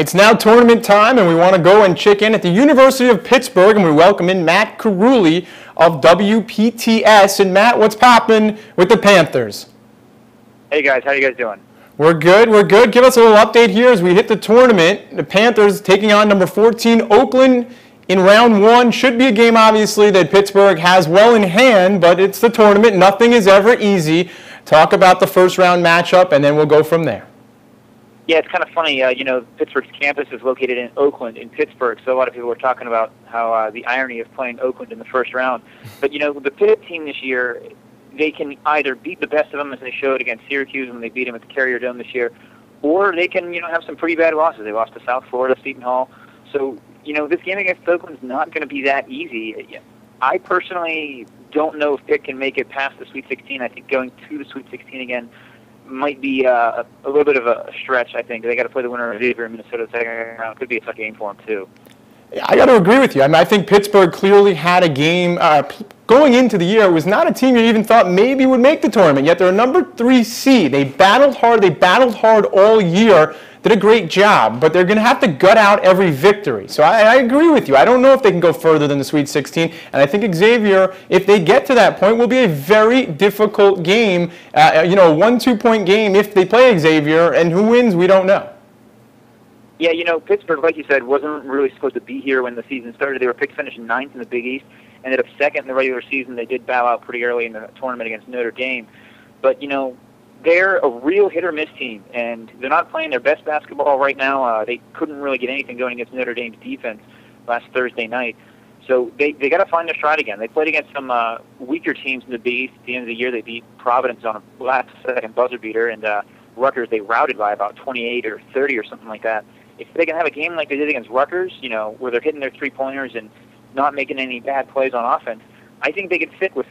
It's now tournament time, and we want to go and check in at the University of Pittsburgh, and we welcome in Matt Carulli of WPTS. And Matt, what's poppin' with the Panthers? Hey guys, how you guys doing? We're good, we're good. Give us a little update here as we hit the tournament. The Panthers taking on number 14, Oakland, in round one. Should be a game, obviously, that Pittsburgh has well in hand, but it's the tournament. Nothing is ever easy. Talk about the first round matchup, and then we'll go from there. Yeah, it's kind of funny. Pittsburgh's campus is located in Oakland, in Pittsburgh, so a lot of people were talking about how the irony of playing Oakland in the first round. But, the Pitt team this year, they can either beat the best of them, as they showed against Syracuse when they beat them at the Carrier Dome this year, or they can, have some pretty bad losses. They lost to South Florida, Seton Hall. So, this game against Oakland's not going to be that easy. I personally don't know if Pitt can make it past the Sweet 16. I think going to the Sweet 16 again might be a little bit of a stretch. I think they got to play the winner of Xavier in Minnesota the second round. Could be a tough game for them too. I got to agree with you. I think Pittsburgh clearly had a game going into the year. It was not a team you even thought maybe would make the tournament. Yet they're a number 3 seed. They battled hard. They battled hard all year. Did a great job, but they're going to have to gut out every victory. So I agree with you. I don't know if they can go further than the Sweet 16, and I think Xavier, if they get to that point, will be a very difficult game. A 1-2 point game if they play Xavier, and who wins, we don't know. Yeah, Pittsburgh, like you said, wasn't really supposed to be here when the season started. They were picked finishing 9th in the Big East, ended up 2nd in the regular season. They did bow out pretty early in the tournament against Notre Dame, but they're a real hit-or-miss team, and they're not playing their best basketball right now. They couldn't really get anything going against Notre Dame's defense last Thursday night. So they got to find their stride again. They played against some weaker teams in the Big East at the end of the year. They beat Providence on a last-second buzzer beater, and Rutgers they routed by about 28 or 30 or something like that. If they can have a game like they did against Rutgers, where they're hitting their three-pointers and not making any bad plays on offense, I think they could fit with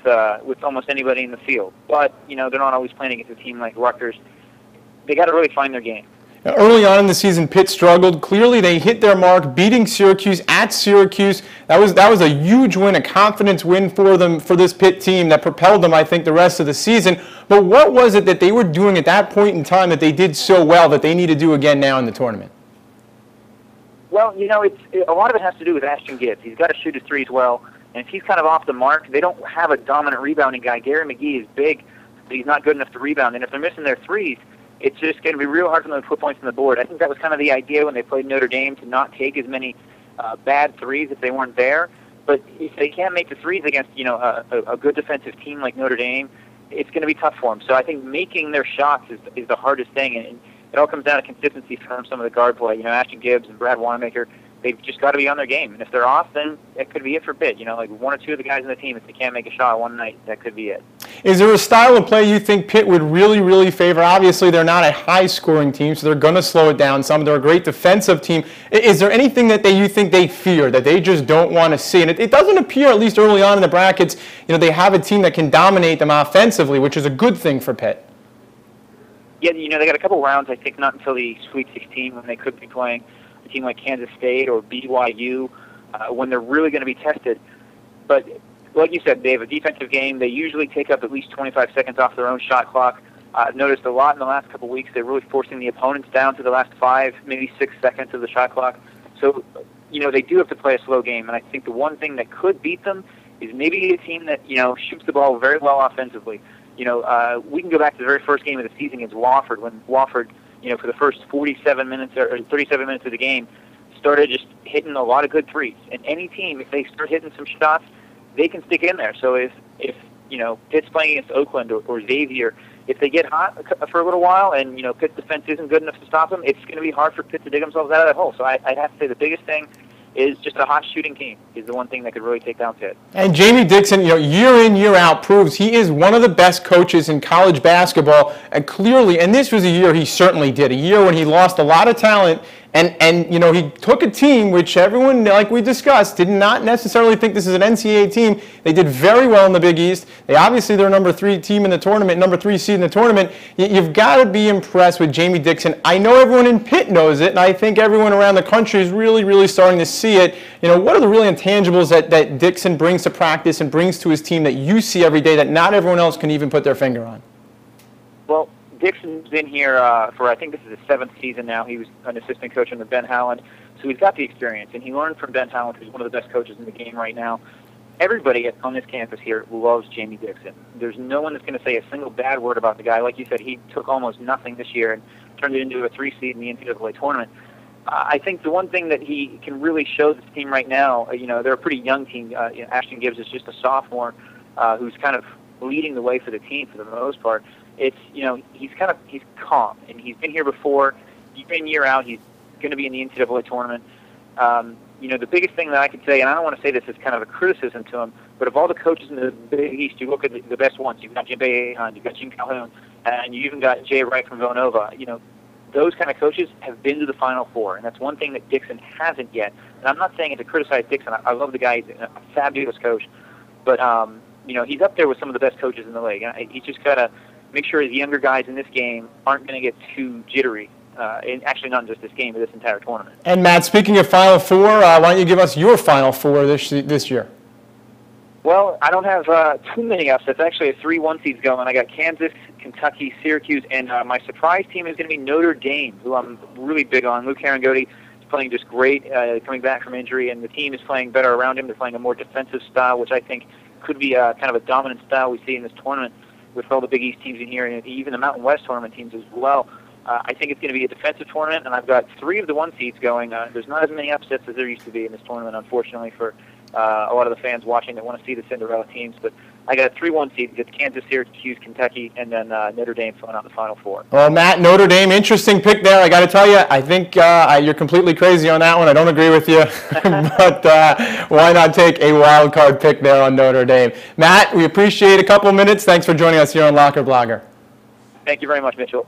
almost anybody in the field. But, they're not always playing against a team like Rutgers. They got to really find their game. Early on in the season, Pitt struggled. Clearly, they hit their mark, beating Syracuse at Syracuse. That was a huge win, a confidence win for them, for this Pitt team that propelled them, I think, the rest of the season. But what was it that they were doing at that point in time that they did so well that they need to do again now in the tournament? Well, a lot of it has to do with Ashton Gibbs. He's got to shoot his threes well. And if he's kind of off the mark, they don't have a dominant rebounding guy. Gary McGee is big, but he's not good enough to rebound. And if they're missing their threes, it's just going to be real hard for them to put points on the board. I think that was kind of the idea when they played Notre Dame, to not take as many bad threes if they weren't there. But if they can't make the threes against a good defensive team like Notre Dame, it's going to be tough for them. So I think making their shots is the hardest thing, and it all comes down to consistency from some of the guard play. Ashton Gibbs and Brad Wanamaker, they've just got to be on their game. And if they're off, then it could be it for Pitt. Like one or two of the guys on the team, if they can't make a shot one night, that could be it. Is there a style of play you think Pitt would really, really favor? Obviously, they're not a high-scoring team, so they're going to slow it down some. They're a great defensive team. Is there anything that you think they fear, that they just don't want to see? And it doesn't appear, at least early on in the brackets, they have a team that can dominate them offensively, which is a good thing for Pitt. Yeah, they got a couple rounds, I think, not until the Sweet 16 when they could be playing a team like Kansas State or BYU when they're really going to be tested. But like you said, they have a defensive game. They usually take up at least 25 seconds off their own shot clock. I've noticed a lot in the last couple of weeks they're really forcing the opponents down to the last 5, maybe 6 seconds of the shot clock. So, they do have to play a slow game. And I think the one thing that could beat them is maybe a team that, shoots the ball very well offensively. We can go back to the very first game of the season against Wofford, when Wofford, for the first 47 minutes or 37 minutes of the game, started just hitting a lot of good threes. And any team, if they start hitting some shots, they can stick in there. So if Pitt's playing against Oakland or Xavier, if they get hot for a little while and, Pitt's defense isn't good enough to stop them, it's going to be hard for Pitt to dig themselves out of that hole. So I'd have to say the biggest thing is just a hot shooting team is the one thing that could really take down Pitt. And Jamie Dixon, year in, year out, proves he is one of the best coaches in college basketball. And clearly, and this was a year he certainly did, a year when he lost a lot of talent. And he took a team which everyone, like we discussed, did not necessarily think this is an NCAA team. They did very well in the Big East. They're number 3 team in the tournament, number 3 seed in the tournament. You've got to be impressed with Jamie Dixon. I know everyone in Pitt knows it, and I think everyone around the country is really, really starting to see it. What are the real intangibles that Dixon brings to practice and brings to his team that you see every day that not everyone else can even put their finger on? Well, Dixon's been here for, I think this is his 7th season now. He was an assistant coach under Ben Howland, so he's got the experience, and he learned from Ben Howland, who's one of the best coaches in the game right now. Everybody on this campus here loves Jamie Dixon. There's no one that's going to say a single bad word about the guy. Like you said, he took almost nothing this year and turned it into a 3 seed in the NCAA tournament. I think the one thing that he can really show this team right now, they're a pretty young team. Ashton Gibbs is just a sophomore who's kind of leading the way for the team for the most part. It's, he's calm, and he's been here before. Year in, year out, he's going to be in the NCAA tournament. The biggest thing that I could say, and I don't want to say this as kind of a criticism to him, but of all the coaches in the Big East, you look at the best ones. You've got Jim Boeheim, you've got Jim Calhoun, and you even got Jay Wright from Villanova. Those kind of coaches have been to the Final Four, and that's one thing that Dixon hasn't yet. And I'm not saying it to criticize Dixon. I love the guy. He's a fabulous coach. But, he's up there with some of the best coaches in the league. He's just got to make sure the younger guys in this game aren't going to get too jittery. And actually, not just this game, but this entire tournament. And, Matt, speaking of Final Four, why don't you give us your Final Four this year? Well, I don't have too many upsets. Actually, I have 3 1-seeds going. I got Kansas, Kentucky, Syracuse, and my surprise team is going to be Notre Dame, who I'm really big on. Luke Herringody is playing just great, coming back from injury, and the team is playing better around him. They're playing a more defensive style, which I think could be kind of a dominant style we see in this tournament with all the Big East teams in here, and even the Mountain West tournament teams as well. I think it's going to be a defensive tournament, and I've got 3 of the 1-seeds going. There's not as many upsets as there used to be in this tournament, unfortunately, for a lot of the fans watching that want to see the Cinderella teams. But I got 3 1-seeds. It's Kansas, Syracuse, Kentucky, and then Notre Dame filling out the Final Four. Well, Matt, Notre Dame, interesting pick there. I got to tell you, I think you're completely crazy on that one. I don't agree with you. But why not take a wild card pick there on Notre Dame? Matt, we appreciate a couple minutes. Thanks for joining us here on Locker Blogger. Thank you very much, Mitchell.